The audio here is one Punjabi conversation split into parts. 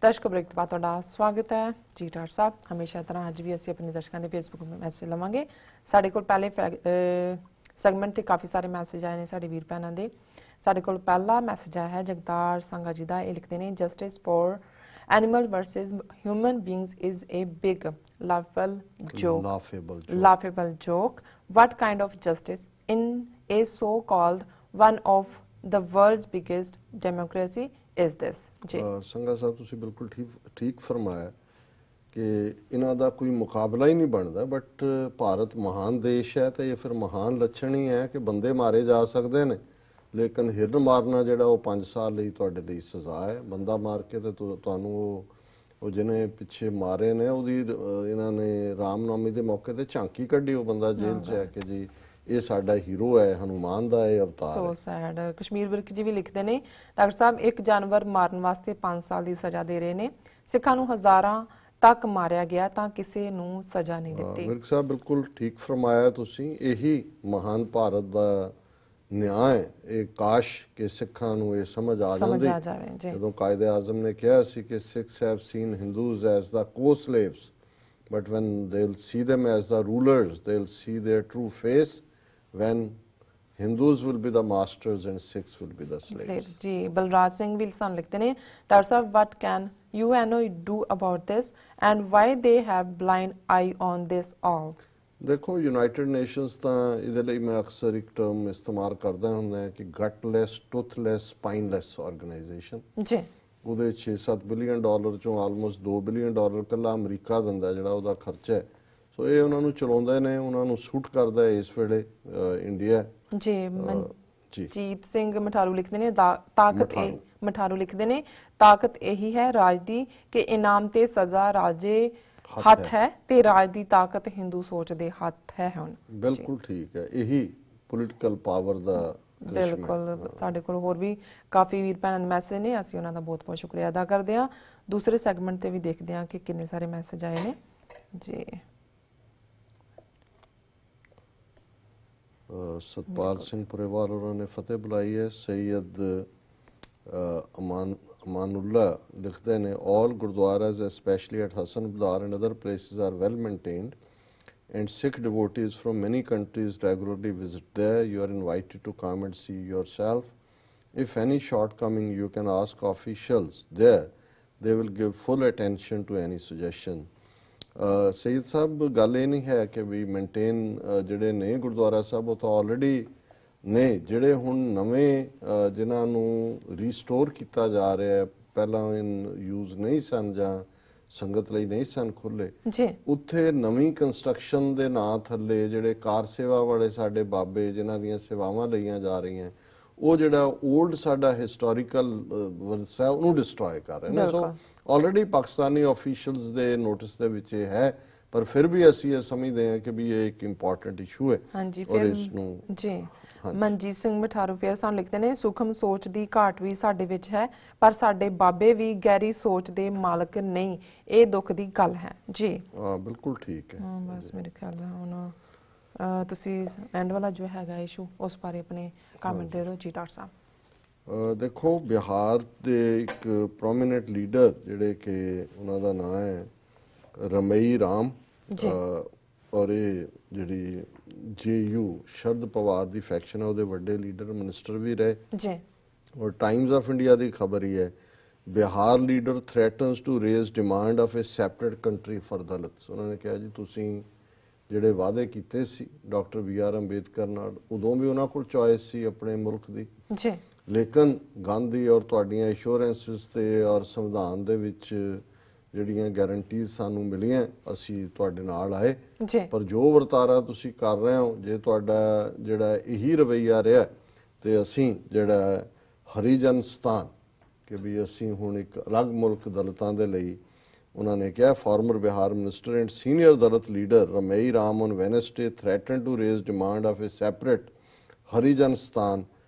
दर्शक ब्रेक तो बाद तुहाडा स्वागत है जी डॉक्टर साहब। हमेशा तरह अज भी असीं अपने दर्शकों के फेसबुक मैसेज लवांगे। साडे कोल पहले सैगमेंट ते काफ़ी सारे मैसेज आए हैं साडे वीर भैणां दे। साडे कोल पहला मैसेज आया है जगतार संघा जी दा। लिखते हैं justice for animal versus human beings is a big laughable joke. What kind of justice in a so-called one of the world's biggest democracy is this? जी संघा साहब तुसी बिल्कुल ठीक फरमाया कि इन्हां दा कोई मुकाबला ही नहीं बनता। बट भारत महान देश है तो ये फिर महान लक्षण ही है कि बंदे मारे जा सकते हैं, लेकिन हिरन मारना जिहड़ा वो 5 साल लई तुहाडे लई सज़ा है। बंदा मार के तो तुहानूं वो जिन्हें पिछे मारे ने उहदी इन्हां ने रामनवमी के मौके ते झांकी कड्ढी, वो बंदा जेल च है कि जी ये साडा हीरो है, हनुमान दा ये अवतार सो सैड। कश्मीर विर्क जी भी लिखते हैं डॉक्टर साहब एक जानवर मारन वास्ते 5 साल की सज़ा दे रहे हैं, सिखां नूं हज़ारां तक मारिया गया तां किसी नूं सज़ा नहीं दित्ती। विर्क साहब बिल्कुल ठीक फरमाया तुसीं। यही महान भारत दा न्याय है। काश कि सिखां नूं ये समझ आ जाती जदों कायदे आज़म ने कहा सी कि Sikhs have seen Hindus as the co slaves but when they will see them as the rulers they will see their true face when Hindus will be the masters and Sikhs will be the slaves. जी बलराज सिंह भी सान लिखते हैं डॉक्टर साहब what can UNO do about this and why they have blind eye on this all? देखो यूनाइटेड नेशंस ਤਾਂ ਇਹਦੇ ਲਈ ਮੈਂ ਅਕਸਰ ਇੱਕ ਟਰਮ ਇਸਤੇਮਾਲ ਕਰਦਾ ਹੁੰਦਾ ਹੈ ਕਿ ਗਟਲੈਸ ਟੁੱਥਲੈਸ ਸਪਾਈਨਲੈਸ ਆਰਗੇਨਾਈਜੇਸ਼ਨ। ਜੀ ਉਹਦੇ 6-7 ਬਿਲੀਅਨ ਡਾਲਰ ਚੋਂ ਆਲਮੋਸਟ 2 ਬਿਲੀਅਨ ਡਾਲਰ ਕੱਲਾ ਅਮਰੀਕਾ ਦਿੰਦਾ ਜਿਹੜਾ ਉਹਦਾ ਖਰਚਾ ਹੈ। ਸੋ ਇਹ ਉਹਨਾਂ ਨੂੰ ਚਲਾਉਂਦੇ ਨੇ, ਉਹਨਾਂ ਨੂੰ ਸੂਟ ਕਰਦਾ ਹੈ ਇਸ ਵੇਲੇ ਇੰਡੀਆ। ਜੀ ਜੀਤ ਸਿੰਘ ਮਠਾਰੂ ਲਿਖਦੇ ਨੇ ਤਾਕਤ ਇਹ ਮਠਾਰੂ ਲਿਖਦੇ ਨੇ ਤਾਕਤ ਇਹੀ ਹੈ ਰਾਜ ਦੀ ਕਿ ਇਨਾਮ ਤੇ ਸਜ਼ਾ ਰਾਜੇ ਹੱਥ ਹੈ ਤੇ ਰਾਜ ਦੀ ਤਾਕਤ ਹਿੰਦੂ ਸੋਚ ਦੇ ਹੱਥ ਹੈ। ਹੁਣ ਬਿਲਕੁਲ ਠੀਕ ਹੈ, ਇਹੀ ਪੋਲੀਟੀਕਲ ਪਾਵਰ ਦਾ ਬਿਲਕੁਲ। ਸਾਡੇ ਕੋਲ ਹੋਰ ਵੀ ਕਾਫੀ ਵੀਰ ਭੈਣਾਂ ਦੇ ਮੈਸੇਜ ਨੇ, ਅਸੀਂ ਉਹਨਾਂ ਦਾ ਬਹੁਤ ਬਹੁਤ ਸ਼ੁਕਰੀਆ ਅਦਾ ਕਰਦੇ ਹਾਂ। ਦੂਸਰੇ ਸੈਗਮੈਂਟ ਤੇ ਵੀ ਦੇਖਦੇ ਹਾਂ ਕਿ ਕਿੰਨੇ ਸਾਰੇ ਮੈਸੇਜ ਆਏ ਨੇ ਜੀ। सतपाल सिंह पुरेवाल उन्होंने फतेह बुलाई है। सैयद अमानुल्ला लिखते हैं ऑल gurdwaras specially at Hasan Abdal and other places are well maintained and Sikh devotees from many countries regularly visit there. You are invited to come and see yourself. If any shortcoming you can ask officials there, they will give full attention to any suggestion. Syed sahib ਗੱਲ ਇਹ ਨਹੀਂ ਹੈ ਕਿ ਵੀ ਮੇਨਟੇਨ ਜਿਹੜੇ ਨੇ ਗੁਰਦੁਆਰਾ ਸਾਹਿਬ ਉਹ ਤਾਂ ਆਲਰੇਡੀ ਨੇ, ਜਿਹੜੇ ਹੁਣ ਨਵੇਂ ਜਿਨ੍ਹਾਂ ਨੂੰ ਰੀਸਟੋਰ ਕੀਤਾ ਜਾ ਰਿਹਾ ਹੈ, ਪਹਿਲਾਂ ਯੂਜ਼ ਨਹੀਂ ਸਨ ਜਾਂ ਸੰਗਤ ਲਈ ਨਹੀਂ ਸਨ ਖੁੱਲੇ, ਉੱਥੇ ਨਵੀਂ ਕੰਸਟਰਕਸ਼ਨ ਦੇ ਨਾਂ ਥੱਲੇ ਜਿਹੜੇ ਕਾਰ ਸੇਵਾ ਵਾਲੇ ਸਾਡੇ ਬਾਬੇ ਜਿਨ੍ਹਾਂ ਦੀਆਂ ਸੇਵਾਵਾਂ ਲਈਆਂ ਜਾ ਰਹੀਆਂ ਉਹ ਜਿਹੜਾ ਓਲਡ ਸਾਡਾ ਹਿਸਟੋਰੀਕਲ ਵਿਰਸਾ ਹੈ ਉਹਨੂੰ ਡਿਸਟਰੋਏ ਕਰ ਰਹੇ ਨੇ। ਸੋ ਆਲਰੇਡੀ ਪਾਕਿਸਤਾਨੀ ਆਫੀਸ਼ੀਅਲਸ ਦੇ ਨੋਟਿਸ ਦੇ ਵਿੱਚ ਇਹ ਹੈ, ਪਰ ਫਿਰ ਵੀ ਅਸੀਂ ਇਹ ਸਮਝਦੇ ਹਾਂ ਕਿ ਵੀ ਇਹ ਇੱਕ ਇੰਪੋਰਟੈਂਟ ਇਸ਼ੂ ਹੈ। ਹਾਂਜੀ ਫਿਰ ਜੀ ਮਨਜੀਤ ਸਿੰਘ ਮਠਾਰੂ ਫਿਰ ਸਾਨੂੰ ਲਿਖਦੇ ਨੇ ਸੂਖਮ ਸੋਚ ਦੀ ਘਾਟ ਵੀ ਸਾਡੇ ਵਿੱਚ ਹੈ ਪਰ ਸਾਡੇ ਬਾਬੇ ਵੀ ਗਹਿਰੀ ਸੋਚ ਦੇ ਮਾਲਕ ਨਹੀਂ, ਇਹ ਦੁੱਖ ਦੀ ਗੱਲ ਹੈ। ਜੀ ਹਾਂ ਬਿਲਕੁਲ ਠੀਕ ਹੈ। ਬਸ ਮੇਰੇ ਖਿਆਲ ਨਾਲ ਹੁਣ ਤੁਸੀਂ ਐਂਡ ਵਾਲਾ ਜੋ ਹੈਗਾ ਇਸ਼ੂ ਉਸ ਬਾਰੇ ਆਪਣੇ ਕਮੈਂਟ ਦੇ ਦਿਓ ਜੀ ਡਾਕਟਰ ਸਾਹਿਬ। ਦੇਖੋ ਬਿਹਾਰ ਦੇ ਇੱਕ ਪ੍ਰੋਮੀਨੈਂਟ ਲੀਡਰ ਜਿਹੜੇ ਕਿ ਉਹਨਾਂ ਦਾ ਨਾਮ ਹੈ ਰਮਈ ਰਾਮ ਔਰ ਇਹ ਜਿਹੜੀ JU ਸ਼ਰਦ ਪਵਾਰ ਦੀ ਫੈਕਸ਼ਨ ਹੈ ਉਹਦੇ ਵੱਡੇ ਲੀਡਰ ਮਿਨਿਸਟਰ ਵੀ ਰਹੇ ਜੀ। ਔਰ ਟਾਈਮਜ਼ ਆਫ ਇੰਡੀਆ ਦੀ ਖਬਰ ਹੀ ਹੈ Bihar leader threatens to raise demand of a separate country for Dalits. ਉਹਨਾਂ ਨੇ ਕਿਹਾ ਜੀ ਤੁਸੀਂ ਜਿਹੜੇ ਵਾਅਦੇ ਕੀਤੇ ਸੀ ਡਾਕਟਰ BR ਅੰਬੇਦਕਰ ਨਾਲ ਉਦੋਂ ਵੀ ਉਹਨਾਂ ਕੋਲ ਚੋਇਸ ਸੀ ਆਪਣੇ ਮੁਲਕ ਦੀ ਜੀ, ਲੇਕਿਨ ਗਾਂਧੀ ਔਰ ਤੁਹਾਡੀਆਂ ਇੰਸ਼ੋਰੈਂਸਿਸ ਤੇ ਔਰ ਸੰਵਿਧਾਨ ਦੇ ਵਿੱਚ ਜਿਹੜੀਆਂ ਗਾਰੰਟੀਜ਼ ਸਾਨੂੰ ਮਿਲੀਆਂ ਅਸੀਂ ਤੁਹਾਡੇ ਨਾਲ ਆਏ, ਪਰ ਜੋ ਵਰਤਾਰਾ ਤੁਸੀਂ ਕਰ ਰਹੇ ਹੋ ਜੇ ਤੁਹਾਡਾ ਜਿਹੜਾ ਇਹੀ ਰਵੱਈਆ ਰਿਹਾ ਤੇ ਅਸੀਂ ਜਿਹੜਾ ਹਰੀਜਨ ਸਥਾਨ ਕਿ ਵੀ ਅਸੀਂ ਹੁਣ ਇੱਕ ਅਲੱਗ ਮੁਲਕ ਦਲਿਤਾਂ ਦੇ ਲਈ उन्होंने कहा former Bihar minister and senior Dalit leader Ramai Ram on Wednesday threaten to raise demand of a separate Harijansthan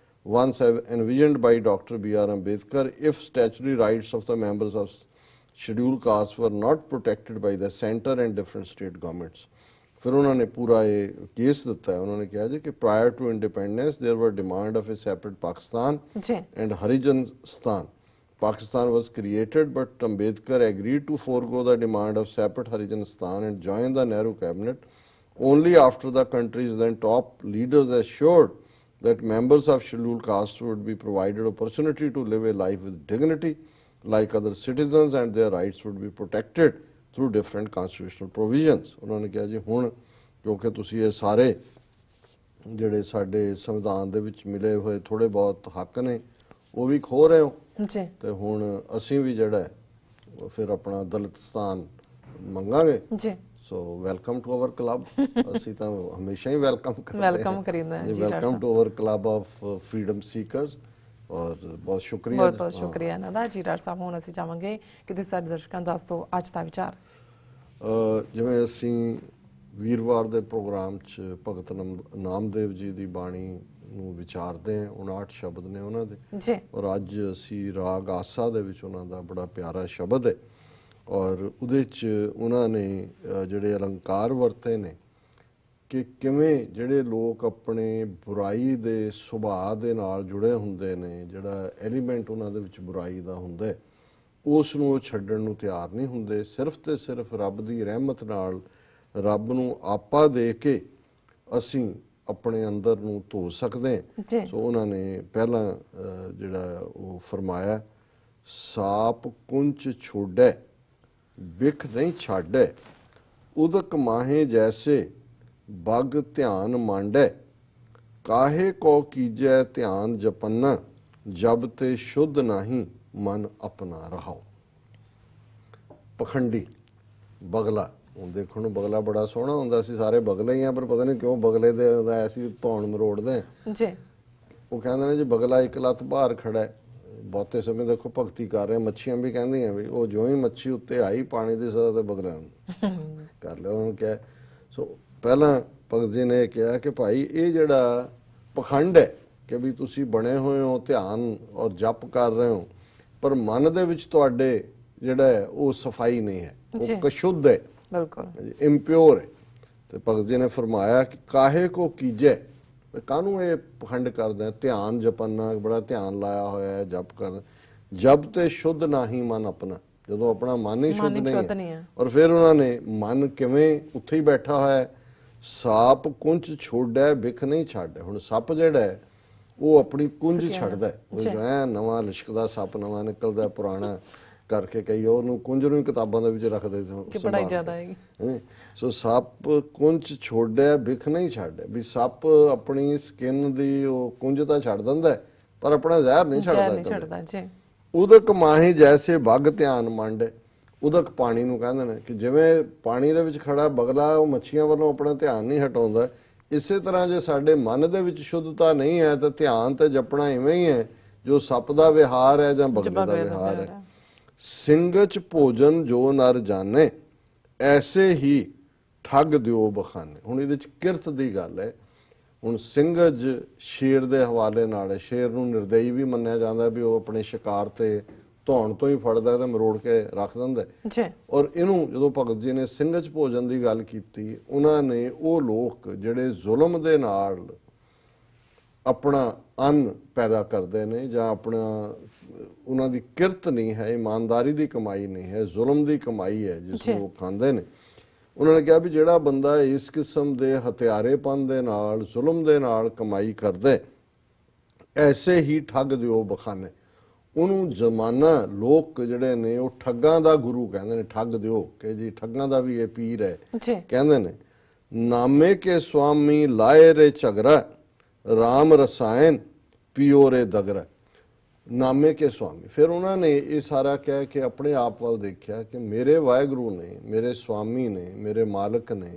once envisioned by Dr. B.R. Ambedkar if statutory rights of the members of scheduled castes were not protected by the center and different state governments. फिर उन्होंने पूरा ये केस दिता है। उन्होंने कहा जी कि prior to independence there were demand of a separate Pakistan and Harijan Stan Pakistan was created, but Ambedkar agreed to forego the demand of separate Harijanistan and join the Nehru cabinet only after the country's then top leaders assured that members of scheduled caste would be provided opportunity to live a life with dignity like other citizens and their rights would be protected through different constitutional provisions. उन्होंने कहा जी हुण क्योंकि तुसी ये सारे ਜਿਹੜੇ ਸਾਡੇ ਸੰਵਿਧਾਨ ਦੇ ਵਿੱਚ ਮਿਲੇ ਹੋਏ ਥੋੜੇ ਬਹੁਤ ਹੱਕ ਨੇ ਉਹ ਵੀ ਖੋ ਰਹੇ ਹੋ ਜੀ ਤੇ ਹੁਣ ਅਸੀਂ ਵੀ ਜਿਹੜਾ ਹੈ ਉਹ ਫਿਰ ਆਪਣਾ ਦਲਿਤਸਤਾਨ ਮੰਗਾਂਗੇ ਜੀ so welcome to our club ਅਸੀਂ ਤਾਂ ਹਮੇਸ਼ਾ ਹੀ ਵੈਲਕਮ ਕਰਦੇ ਵੈਲਕਮ ਕਰੀਦਾ ਹੈ ਜੀ welcome to our club of freedom seekers ਔਰ ਬਹੁਤ ਸ਼ੁਕਰੀਆ ਬਹੁਤ ਬਹੁਤ ਸ਼ੁਕਰੀਆ ਇਹਨਾਂ ਦਾ ਜੀ ਡਾਕਟਰ ਸਾਹਿਬ ਹੁਣ ਅਸੀਂ ਚਾਹਾਂਗੇ ਕਿ ਤੁਸੀਂ ਸਾਡੇ ਦਰਸ਼ਕਾਂ ਨੂੰ ਦੱਸ ਦਿਓ ਅੱਜ ਦਾ ਵਿਚਾਰ ਜਿਵੇਂ ਅਸੀਂ ਵੀਰਵਾਰ ਦੇ ਪ੍ਰੋਗਰਾਮ 'ਚ ਭਗਤ ਨਾਮਦੇਵ ਜੀ ਦੀ ਬਾਣੀ ਨੂੰ ਵਿਚਾਰਦੇ ਹਾਂ 59 ਸ਼ਬਦ ਨੇ ਉਹਨਾਂ ਦੇ ਜੀ ਔਰ ਅੱਜ ਅਸੀਂ ਰਾਗ ਆਸਾ ਦੇ ਵਿੱਚ ਉਹਨਾਂ ਦਾ ਬੜਾ ਪਿਆਰਾ ਸ਼ਬਦ ਹੈ ਔਰ ਉਹਦੇ 'ਚ ਉਹਨਾਂ ਨੇ ਜਿਹੜੇ ਅਲੰਕਾਰ ਵਰਤੇ ਨੇ ਕਿ ਕਿਵੇਂ ਜਿਹੜੇ ਲੋਕ ਆਪਣੇ ਬੁਰਾਈ ਦੇ ਸੁਭਾਅ ਦੇ ਨਾਲ ਜੁੜੇ ਹੁੰਦੇ ਨੇ ਜਿਹੜਾ ਐਲੀਮੈਂਟ ਉਹਨਾਂ ਦੇ ਵਿੱਚ ਬੁਰਾਈ ਦਾ ਹੁੰਦਾ ਹੈ ਉਸ ਨੂੰ ਉਹ ਛੱਡਣ ਨੂੰ ਤਿਆਰ ਨਹੀਂ ਹੁੰਦੇ ਸਿਰਫ ਤੇ ਸਿਰਫ ਰੱਬ ਦੀ ਰਹਿਮਤ ਨਾਲ ਰੱਬ ਨੂੰ ਆਪਾ ਦੇ ਕੇ ਅਸੀਂ ਆਪਣੇ ਅੰਦਰ ਨੂੰ ਧੋ ਸਕਦੇ ਹਾਂ ਸੋ ਉਹਨਾਂ ਨੇ ਪਹਿਲਾਂ ਜਿਹੜਾ ਉਹ ਫਰਮਾਇਆ ਸਾਪ ਕੁੰਚ ਛੋੜੈ ਵਿਖ ਨਹੀਂ ਛਾੜੈ ਉਦਕ ਮਾਹੇ ਜੈਸੇ ਬਗ ਧਿਆਨ ਮਾਂਡੈ ਕਾਹੇ ਕੋ ਕੀਜੈ ਧਿਆਨ ਜਪੰਨਾ ਜਬ ਤੇ ਸ਼ੁੱਧ ਨਹੀਂ ਮਨ ਆਪਣਾ ਰਹਾਓ ਪਖੰਡੀ ਬਗਲਾ ਹੁਣ ਦੇਖਣ ਨੂੰ ਬਗਲਾ ਬੜਾ ਸੋਹਣਾ ਹੁੰਦਾ ਸੀ ਸਾਰੇ ਬਗਲੇ ਹੀ ਆ ਪਰ ਪਤਾ ਨਹੀਂ ਕਿਉਂ ਬਗਲੇ ਦੇ ਐਸੀ ਧੌਣ ਮਰੋੜਦੇ ਜੀ ਉਹ ਕਹਿੰਦੇ ਨੇ ਜੀ ਬਗਲਾ ਇੱਕ ਲੱਤ ਭਾਰ ਖੜਾ ਹੈ ਬਹੁਤੇ ਸਮੇਂ ਦੇਖੋ ਭਗਤੀ ਕਰ ਰਹੇ ਮੱਛੀਆਂ ਵੀ ਕਹਿੰਦੀਆਂ ਵੀ ਉਹ ਜਿਉਂ ਹੀ ਮੱਛੀ ਉੱਤੇ ਆਈ ਪਾਣੀ ਦੀ ਸਤਹ ਤੇ ਬਗਲਾ ਕਰ ਲਿਆ ਉਹਨੂੰ ਕਿਹਾ ਸੋ ਪਹਿਲਾਂ ਭਗਤ ਜੀ ਨੇ ਕਿਹਾ ਕਿ ਭਾਈ ਇਹ ਜਿਹੜਾ ਪਖੰਡ ਹੈ ਕਿ ਵੀ ਤੁਸੀਂ ਬਣੇ ਹੋਏ ਹੋ ਧਿਆਨ ਔਰ ਜਪ ਕਰ ਰਹੇ ਹੋ ਪਰ ਮਨ ਦੇ ਵਿੱਚ ਤੁਹਾਡੇ ਜਿਹੜਾ ਹੈ ਉਹ ਸਫਾਈ ਨਹੀਂ ਹੈ ਉਹ ਕਸ਼ੁੱਧ ਹੈ ਬਿਲਕੁਲ ਇੰਪਿਓਰ ਹੈ ਤੇ ਭਗਤ ਜੀ ਨੇ ਫਰਮਾਇਆ ਕਿ ਕਾਹੇ ਕੋ ਕੀਜੈ ਕਾਹਨੂੰ ਇਹ ਪਖੰਡ ਕਰਦਾ ਧਿਆਨ ਜਪਨਾ ਬੜਾ ਧਿਆਨ ਲਾਇਆ ਹੋਇਆ ਹੈ ਜਪ ਕਰ ਜਬ ਤੇ ਸ਼ੁੱਧ ਨਹੀਂ ਮਨ ਆਪਣਾ ਜਦੋਂ ਆਪਣਾ ਮਨ ਹੀ ਸ਼ੁੱਧ ਨਹੀਂ ਹੈ ਔਰ ਫਿਰ ਉਹਨਾਂ ਨੇ ਮਨ ਕਿਵੇਂ ਉੱਥੇ ਹੀ ਬੈਠਾ ਹੋਇਆ ਹੈ ਸਾਪ ਕੁੰਚ ਛੋੜੈ ਵਿਖ ਨਹੀਂ ਛੱਡ ਹੁਣ ਸੱਪ ਜਿਹੜਾ ਹੈ ਉਹ ਆਪਣੀ ਕੁੰਜ ਛੱਡਦਾ ਉਹ ਜੋ ਹੈ ਨਵਾਂ ਲਿਸ਼ਕਦਾ ਸੱਪ ਨਵਾਂ ਨਿਕਲਦਾ ਪੁਰਾਣਾ ਕਰਕੇ ਕਈ ਉਹਨੂੰ ਕੁੰਜ ਨੂੰ ਕਿਤਾਬਾਂ ਦੇ ਵਿੱਚ ਰੱਖਦੇ ਸੀ ਬੜਾ ਜ਼ਿਆਦਾ ਹੈ ਸੋ ਸੱਪ ਕੁੰਚ ਛੋੜਿਆ ਵਿਖ ਨਹੀਂ ਛੱਡਿਆ ਵੀ ਸੱਪ ਆਪਣੀ ਸਕਿਨ ਦੀ ਉਹ ਕੁੰਜ ਤਾਂ ਛੱਡ ਦਿੰਦਾ ਪਰ ਆਪਣਾ ਜ਼ਹਿਰ ਨਹੀਂ ਛੱਡਦਾ ਜੀ ਉਦਕ ਮਾਹੀ ਜੈਸੇ ਬਗ ਧਿਆਨ ਮੰਡ ਉਦਕ ਪਾਣੀ ਨੂੰ ਕਹਿੰਦੇ ਨੇ ਕਿ ਜਿਵੇਂ ਪਾਣੀ ਦੇ ਵਿੱਚ ਖੜਾ ਬਗਲਾ ਉਹ ਮੱਛੀਆਂ ਵੱਲੋਂ ਆਪਣਾ ਧਿਆਨ ਨਹੀਂ ਹਟਾਉਂਦਾ ਇਸੇ ਤਰ੍ਹਾਂ ਜੇ ਸਾਡੇ ਮਨ ਦੇ ਵਿੱਚ ਸ਼ੁੱਧਤਾ ਨਹੀਂ ਹੈ ਤਾਂ ਧਿਆਨ ਤੇ ਜਪਣਾ ਇਵੇਂ ਹੀ ਹੈ ਜੋ ਸੱਪ ਦਾ ਵਿਹਾਰ ਹੈ ਜਾਂ ਬਗਲੇ ਦਾ ਵਿਹਾਰ ਹੈ ਸਿੰਘਚ ਭੋਜਨ ਜੋ ਨਰ ਜਾਣੇ ਐਸੇ ਹੀ ਠੱਗ ਦਿਓ ਬਖਾਨੇ ਹੁਣ ਇਹਦੇ ਚ ਕਿਰਤ ਦੀ ਗੱਲ ਹੈ ਹੁਣ ਸਿੰਘਜ ਸ਼ੇਰ ਦੇ ਹਵਾਲੇ ਨਾਲ ਹੈ ਸ਼ੇਰ ਨੂੰ ਨਿਰਦਈ ਵੀ ਮੰਨਿਆ ਜਾਂਦਾ ਵੀ ਉਹ ਆਪਣੇ ਸ਼ਿਕਾਰ ਤੇ ਧੌਣ ਤੋਂ ਹੀ ਫੜਦਾ ਤੇ ਮਰੋੜ ਕੇ ਰੱਖ ਦਿੰਦਾ ਜੀ ਔਰ ਇਹਨੂੰ ਜਦੋਂ ਭਗਤ ਜੀ ਨੇ ਸਿੰਘਜ ਭੋਜਨ ਦੀ ਗੱਲ ਕੀਤੀ ਉਹਨਾਂ ਨੇ ਉਹ ਲੋਕ ਜਿਹੜੇ ਜ਼ੁਲਮ ਦੇ ਨਾਲ ਆਪਣਾ ਅੰਨ ਪੈਦਾ ਕਰਦੇ ਨੇ ਜਾਂ ਆਪਣਾ ਉਹਨਾਂ ਦੀ ਕਿਰਤ ਨਹੀਂ ਹੈ ਇਮਾਨਦਾਰੀ ਦੀ ਕਮਾਈ ਨਹੀਂ ਹੈ ਜ਼ੁਲਮ ਦੀ ਕਮਾਈ ਹੈ ਜਿਸ ਨੂੰ ਉਹ ਖਾਂਦੇ ਨੇ ਉਹਨਾਂ ਨੇ ਕਿਹਾ ਵੀ ਜਿਹੜਾ ਬੰਦਾ ਇਸ ਕਿਸਮ ਦੇ ਹਥਿਆਰੇਪਨ ਦੇ ਨਾਲ ਜ਼ੁਲਮ ਦੇ ਨਾਲ ਕਮਾਈ ਕਰਦਾ ਐਸੇ ਹੀ ਠੱਗ ਦਿਓ ਬਖਾਨੇ ਉਹਨੂੰ ਜ਼ਮਾਨਾ ਲੋਕ ਜਿਹੜੇ ਨੇ ਉਹ ਠੱਗਾਂ ਦਾ ਗੁਰੂ ਕਹਿੰਦੇ ਨੇ ਠੱਗ ਦਿਓ ਕਿ ਜੀ ਠੱਗਾਂ ਦਾ ਵੀ ਇਹ ਪੀਰ ਹੈ ਕਹਿੰਦੇ ਨੇ ਨਾਮੇ ਕੇ ਸੁਆਮੀ ਲਾਏ ਰੇ ਝਗਰਾ ਰਾਮ ਰਸਾਇਣ ਪੀਓ ਰੇ ਦਗਰਾ ਨਾਮੇ ਕੇ ਸੁਆਮੀ ਫਿਰ ਉਹਨਾਂ ਨੇ ਇਹ ਸਾਰਾ ਕਹਿ ਕੇ ਆਪਣੇ ਆਪ ਵੱਲ ਦੇਖਿਆ ਕਿ ਮੇਰੇ ਵਾਹਿਗੁਰੂ ਨੇ ਮੇਰੇ ਸੁਆਮੀ ਨੇ ਮੇਰੇ ਮਾਲਕ ਨੇ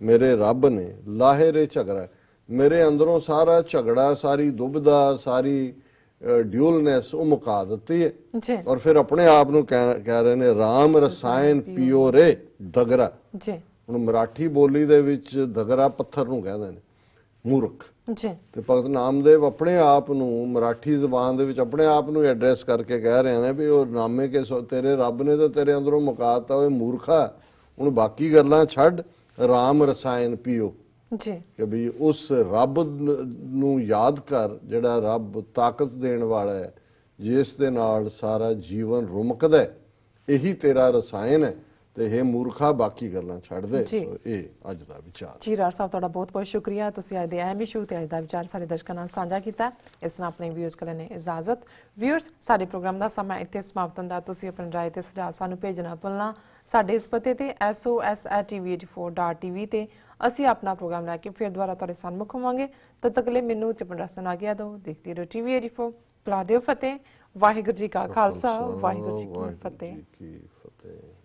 ਮੇਰੇ ਰੱਬ ਨੇ ਲਾਹੇ ਰੇ ਝਗੜਾ ਮੇਰੇ ਅੰਦਰੋਂ ਸਾਰਾ ਝਗੜਾ ਸਾਰੀ ਦੁਬਿਧਾ ਸਾਰੀ ਡਿਊਲਨੈਸ ਉਹ ਮੁਕਾ ਦਿੱਤੀ ਹੈ ਔਰ ਫਿਰ ਆਪਣੇ ਆਪ ਨੂੰ ਕਹਿ ਰਹੇ ਨੇ ਰਾਮ ਰਸਾਇਣ ਪੀਓ ਰੇ ਦਗਰਾ ਹੁਣ ਮਰਾਠੀ ਬੋਲੀ ਦੇ ਵਿੱਚ ਦਗਰਾ ਪੱਥਰ ਨੂੰ ਕਹਿੰਦੇ ਨੇ ਮੂਰਖ ਤੇ ਭਗਤ ਨਾਮਦੇਵ ਆਪਣੇ ਆਪ ਨੂੰ ਮਰਾਠੀ ਜ਼ਬਾਨ ਦੇ ਵਿੱਚ ਆਪਣੇ ਆਪ ਨੂੰ ਐਡਰੈਸ ਕਰਕੇ ਕਹਿ ਰਹੇ ਨੇ ਵੀ ਉਹ ਨਾਮੇ ਕੇ ਤੇਰੇ ਰੱਬ ਨੇ ਤਾਂ ਤੇਰੇ ਅੰਦਰੋਂ ਮੁਕਾਤਾ ਹੋਏ ਮੂਰਖਾ ਹੁਣ ਬਾਕੀ ਗੱਲਾਂ ਛੱਡ ਰਾਮ ਰਸਾਇਣ ਪੀਓ ਕਿ ਵੀ ਉਸ ਰੱਬ ਨੂੰ ਯਾਦ ਕਰ ਜਿਹੜਾ ਰੱਬ ਤਾਕਤ ਦੇਣ ਵਾਲਾ ਹੈ ਜਿਸ ਦੇ ਨਾਲ ਸਾਰਾ ਜੀਵਨ ਰੁਮਕਦਾ ਹੈ, ਇਹੀ ਤੇਰਾ ਰਸਾਇਣ ਹੈ ਤੇ ਇਹ ਮੂਰਖਾ ਬਾਕੀ ਗੱਲਾਂ ਛੱਡ ਦੇ। ਜੀ। ਸੋ ਇਹ ਅੱਜ ਦਾ ਵਿਚਾਰ। ਜੀ ਰਾਜ ਸਾਹਿਬ, ਤੁਹਾਡਾ ਬਹੁਤ ਬਹੁਤ ਸ਼ੁਕਰੀਆ। ਤੁਸੀਂ ਅੱਜ ਦੇ ਅਹਿਮ ਇਸ਼ੂ ਤੇ ਅੱਜ ਦਾ ਵਿਚਾਰ ਸਾਡੇ ਦਰਸ਼ਕਾਂ ਨਾਲ ਸਾਂਝਾ ਕੀਤਾ। ਇਸ ਨਾਲ ਆਪਣੇ ਵਿਊਅਰਸ ਕੋਲ ਨੇ ਇਜਾਜ਼ਤ। ਵਿਊਅਰਸ, ਸਾਡੇ ਪ੍ਰੋਗਰਾਮ ਦਾ ਸਮਾਂ ਇੱਥੇ ਸਮਾਪਤ ਹੁੰਦਾ। ਤੁਸੀਂ ਆਪਣੀ ਰਾਏ ਤੇ ਸੁਝਾਅ ਸਾਨੂੰ ਭੇਜਣਾ ਭੁੱਲਣਾ। ਸਾਡੇ ਇਸ ਪਤੇ ਤੇ sos@tv84.tv ਤੇ ਅਸੀਂ ਆਪਣਾ ਪ੍ਰੋਗਰਾਮ ਲੈ ਕੇ ਫਿਰ ਦੁਬਾਰਾ ਤੁਹਾਡੇ ਸਾਹਮਣੇ ਹੋਵਾਂਗੇ। ਤਦ ਤੱਕ ਲਈ ਮੈਨੂੰ ਤੇ ਆਪਣਾ ਰਸਨ ਆ ਗਿਆ ਦਿਓ। ਦੇਖਦੇ ਰਹੋ TV84। ਬੁਲਾ ਦਿਓ ਫਤਿਹ। ਵਾਹਿਗੁਰੂ ਜੀ ਕਾ ਖਾਲਸਾ, ਵਾਹਿਗੁਰੂ ਜੀ ਕੀ ਫਤਿਹ।